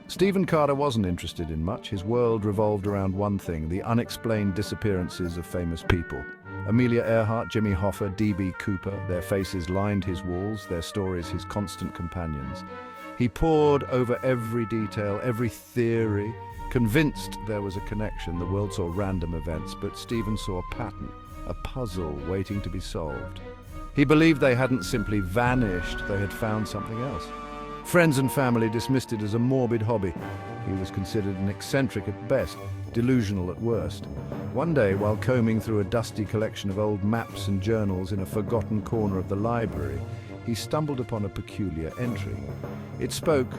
Stephen Carter wasn't interested in much. His world revolved around one thing: the unexplained disappearances of famous people. Amelia Earhart, Jimmy Hoffa, D.B. Cooper, their faces lined his walls, their stories his constant companions. He pored over every detail, every theory, convinced there was a connection. The world saw random events, but Stephen saw a pattern, a puzzle waiting to be solved. He believed they hadn't simply vanished, they had found something else. Friends and family dismissed it as a morbid hobby. He was considered an eccentric at best, delusional at worst. One day, while combing through a dusty collection of old maps and journals in a forgotten corner of the library, he stumbled upon a peculiar entry. It spoke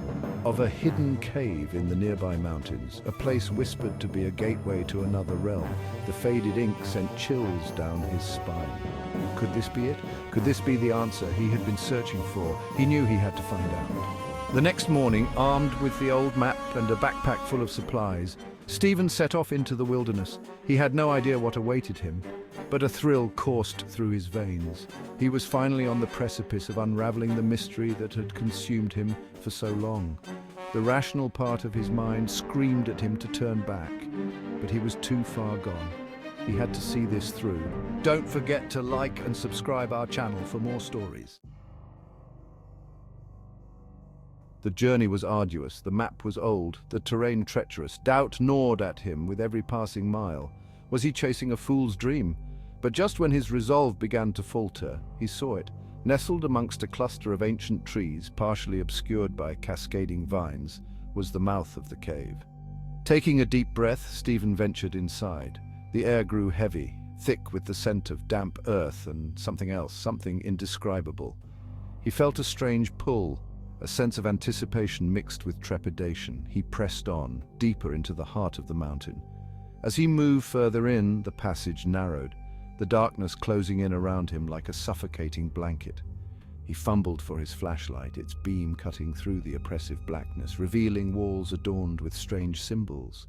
of a hidden cave in the nearby mountains, a place whispered to be a gateway to another realm. The faded ink sent chills down his spine. Could this be it? Could this be the answer he had been searching for? He knew he had to find out. The next morning, armed with the old map and a backpack full of supplies, Stephen set off into the wilderness. He had no idea what awaited him, but a thrill coursed through his veins. He was finally on the precipice of unraveling the mystery that had consumed him for so long. The rational part of his mind screamed at him to turn back, but he was too far gone. He had to see this through. Don't forget to like and subscribe our channel for more stories. The journey was arduous, the map was old, the terrain treacherous. Doubt gnawed at him with every passing mile. Was he chasing a fool's dream? But just when his resolve began to falter, he saw it. Nestled amongst a cluster of ancient trees, partially obscured by cascading vines, was the mouth of the cave. Taking a deep breath, Stephen ventured inside. The air grew heavy, thick with the scent of damp earth and something else, something indescribable. He felt a strange pull, a sense of anticipation mixed with trepidation. He pressed on, deeper into the heart of the mountain. As he moved further in, the passage narrowed, the darkness closing in around him like a suffocating blanket. He fumbled for his flashlight, its beam cutting through the oppressive blackness, revealing walls adorned with strange symbols.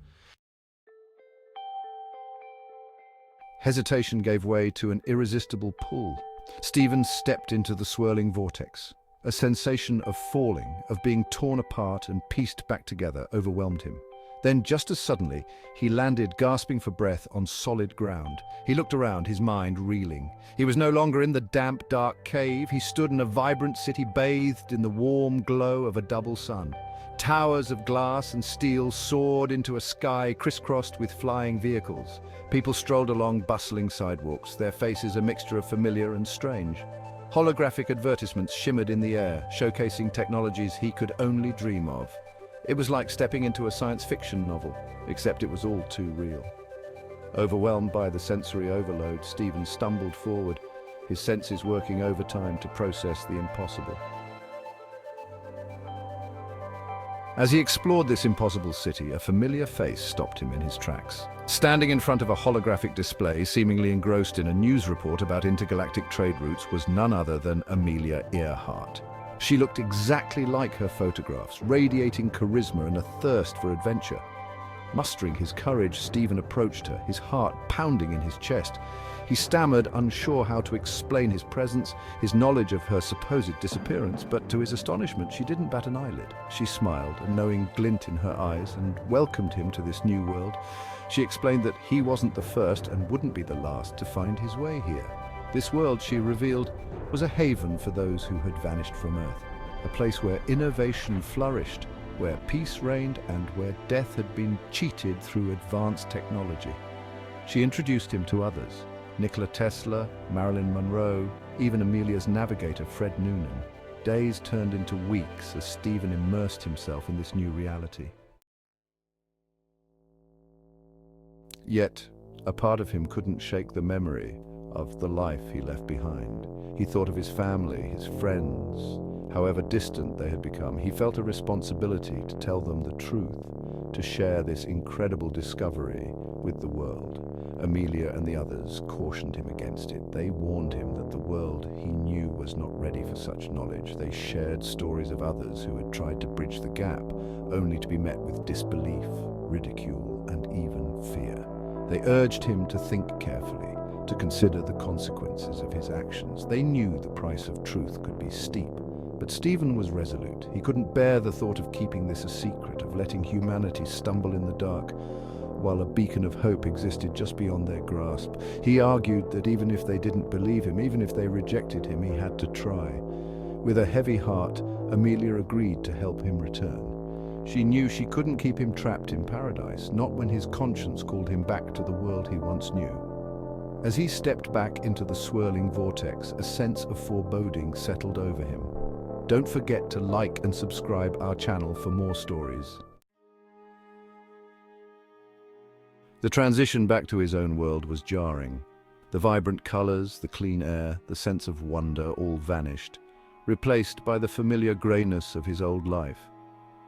Hesitation gave way to an irresistible pull. Stephen stepped into the swirling vortex. A sensation of falling, of being torn apart and pieced back together, overwhelmed him. Then, just as suddenly, he landed, gasping for breath, on solid ground. He looked around, his mind reeling. He was no longer in the damp, dark cave. He stood in a vibrant city bathed in the warm glow of a double sun. Towers of glass and steel soared into a sky crisscrossed with flying vehicles. People strolled along bustling sidewalks, their faces a mixture of familiar and strange. Holographic advertisements shimmered in the air, showcasing technologies he could only dream of. It was like stepping into a science fiction novel, except it was all too real. Overwhelmed by the sensory overload, Stephen stumbled forward, his senses working overtime to process the impossible. As he explored this impossible city, a familiar face stopped him in his tracks. Standing in front of a holographic display, seemingly engrossed in a news report about intergalactic trade routes, was none other than Amelia Earhart. She looked exactly like her photographs, radiating charisma and a thirst for adventure. Mustering his courage, Stephen approached her, his heart pounding in his chest. He stammered, unsure how to explain his presence, his knowledge of her supposed disappearance, but to his astonishment, she didn't bat an eyelid. She smiled, a knowing glint in her eyes, and welcomed him to this new world. She explained that he wasn't the first and wouldn't be the last to find his way here. This world, she revealed, was a haven for those who had vanished from Earth, a place where innovation flourished, where peace reigned, and where death had been cheated through advanced technology. She introduced him to others: Nikola Tesla, Marilyn Monroe, even Amelia's navigator, Fred Noonan. Days turned into weeks as Stephen immersed himself in this new reality. Yet, a part of him couldn't shake the memory of the life he left behind. He thought of his family, his friends, however distant they had become. He felt a responsibility to tell them the truth, to share this incredible discovery with the world. Amelia and the others cautioned him against it. They warned him that the world he knew was not ready for such knowledge. They shared stories of others who had tried to bridge the gap, only to be met with disbelief, ridicule, and even fear. They urged him to think carefully, to consider the consequences of his actions. They knew the price of truth could be steep, But Stephen was resolute. He couldn't bear the thought of keeping this a secret, of letting humanity stumble in the dark, while a beacon of hope existed just beyond their grasp. He argued that even if they didn't believe him, even if they rejected him, he had to try. With a heavy heart, Amelia agreed to help him return. She knew she couldn't keep him trapped in paradise, not when his conscience called him back to the world he once knew. As he stepped back into the swirling vortex, a sense of foreboding settled over him. Don't forget to like and subscribe our channel for more stories. The transition back to his own world was jarring. The vibrant colors, the clean air, the sense of wonder all vanished, replaced by the familiar grayness of his old life.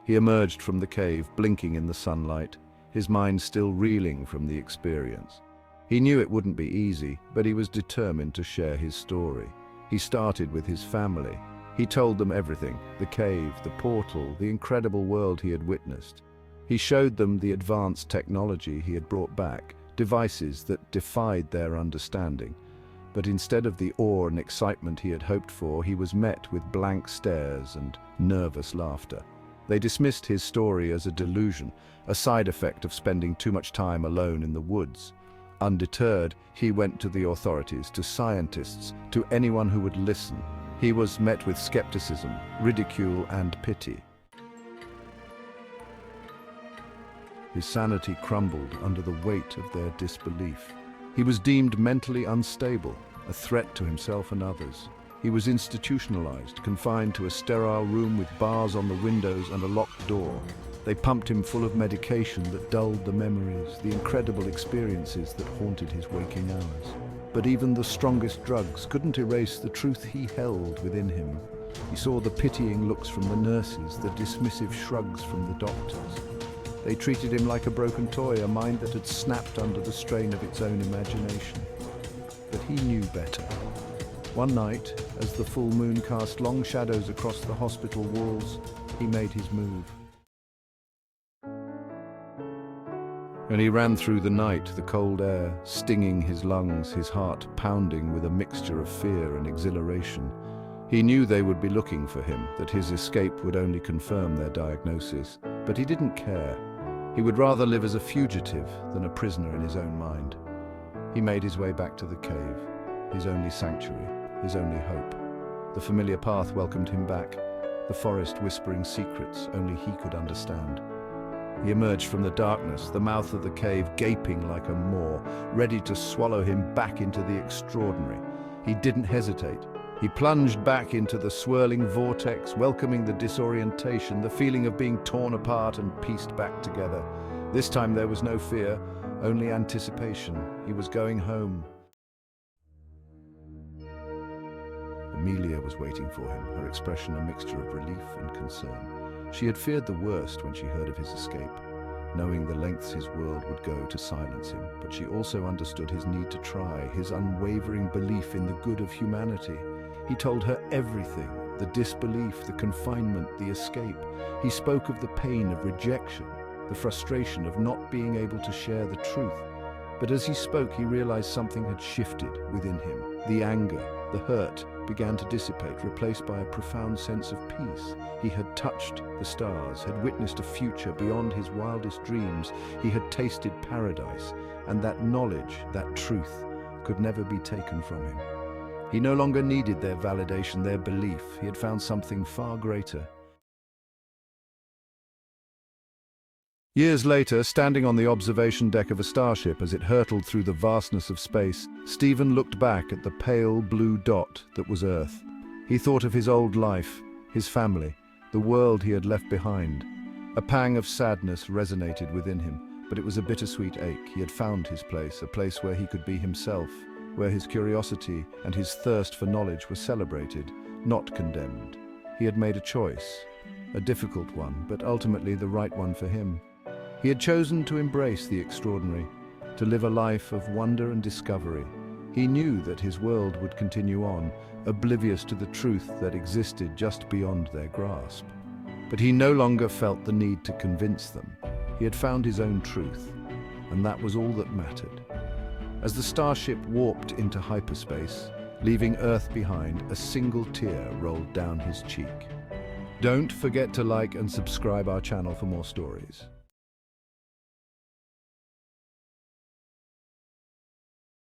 He emerged from the cave, blinking in the sunlight, his mind still reeling from the experience. He knew it wouldn't be easy, but he was determined to share his story. He started with his family. He told them everything: the cave, the portal, the incredible world he had witnessed. He showed them the advanced technology he had brought back, devices that defied their understanding. But instead of the awe and excitement he had hoped for, he was met with blank stares and nervous laughter. They dismissed his story as a delusion, a side effect of spending too much time alone in the woods. Undeterred, he went to the authorities, to scientists, to anyone who would listen. He was met with skepticism, ridicule, and pity. His sanity crumbled under the weight of their disbelief. He was deemed mentally unstable, a threat to himself and others. He was institutionalized, confined to a sterile room with bars on the windows and a locked door. They pumped him full of medication that dulled the memories, the incredible experiences that haunted his waking hours. But even the strongest drugs couldn't erase the truth he held within him. He saw the pitying looks from the nurses, the dismissive shrugs from the doctors. They treated him like a broken toy, a mind that had snapped under the strain of its own imagination. But he knew better. One night, as the full moon cast long shadows across the hospital walls, he made his move. And he ran through the night, the cold air stinging his lungs, his heart pounding with a mixture of fear and exhilaration. He knew they would be looking for him, that his escape would only confirm their diagnosis. But he didn't care. He would rather live as a fugitive than a prisoner in his own mind. He made his way back to the cave, his only sanctuary, his only hope. The familiar path welcomed him back, the forest whispering secrets only he could understand. He emerged from the darkness, the mouth of the cave gaping like a maw, ready to swallow him back into the extraordinary. He didn't hesitate. He plunged back into the swirling vortex, welcoming the disorientation, the feeling of being torn apart and pieced back together. This time there was no fear, only anticipation. He was going home. Amelia was waiting for him, her expression a mixture of relief and concern. She had feared the worst when she heard of his escape, knowing the lengths his world would go to silence him, but she also understood his need to try, his unwavering belief in the good of humanity. He told her everything: the disbelief, the confinement, the escape. He spoke of the pain of rejection, the frustration of not being able to share the truth. But as he spoke, he realized something had shifted within him. The anger, the hurt, began to dissipate, replaced by a profound sense of peace. He had touched the stars, had witnessed a future beyond his wildest dreams. He had tasted paradise, and that knowledge, that truth, could never be taken from him. He no longer needed their validation, their belief. He had found something far greater. Years later, standing on the observation deck of a starship as it hurtled through the vastness of space, Stephen looked back at the pale blue dot that was Earth. He thought of his old life, his family, the world he had left behind. A pang of sadness resonated within him, but it was a bittersweet ache. He had found his place, a place where he could be himself, where his curiosity and his thirst for knowledge were celebrated, not condemned. He had made a choice, a difficult one, but ultimately the right one for him. He had chosen to embrace the extraordinary, to live a life of wonder and discovery. He knew that his world would continue on, oblivious to the truth that existed just beyond their grasp. But he no longer felt the need to convince them. He had found his own truth, and that was all that mattered. As the starship warped into hyperspace, Leaving Earth behind, a single tear rolled down his cheek. Don't forget to like and subscribe our channel for more stories.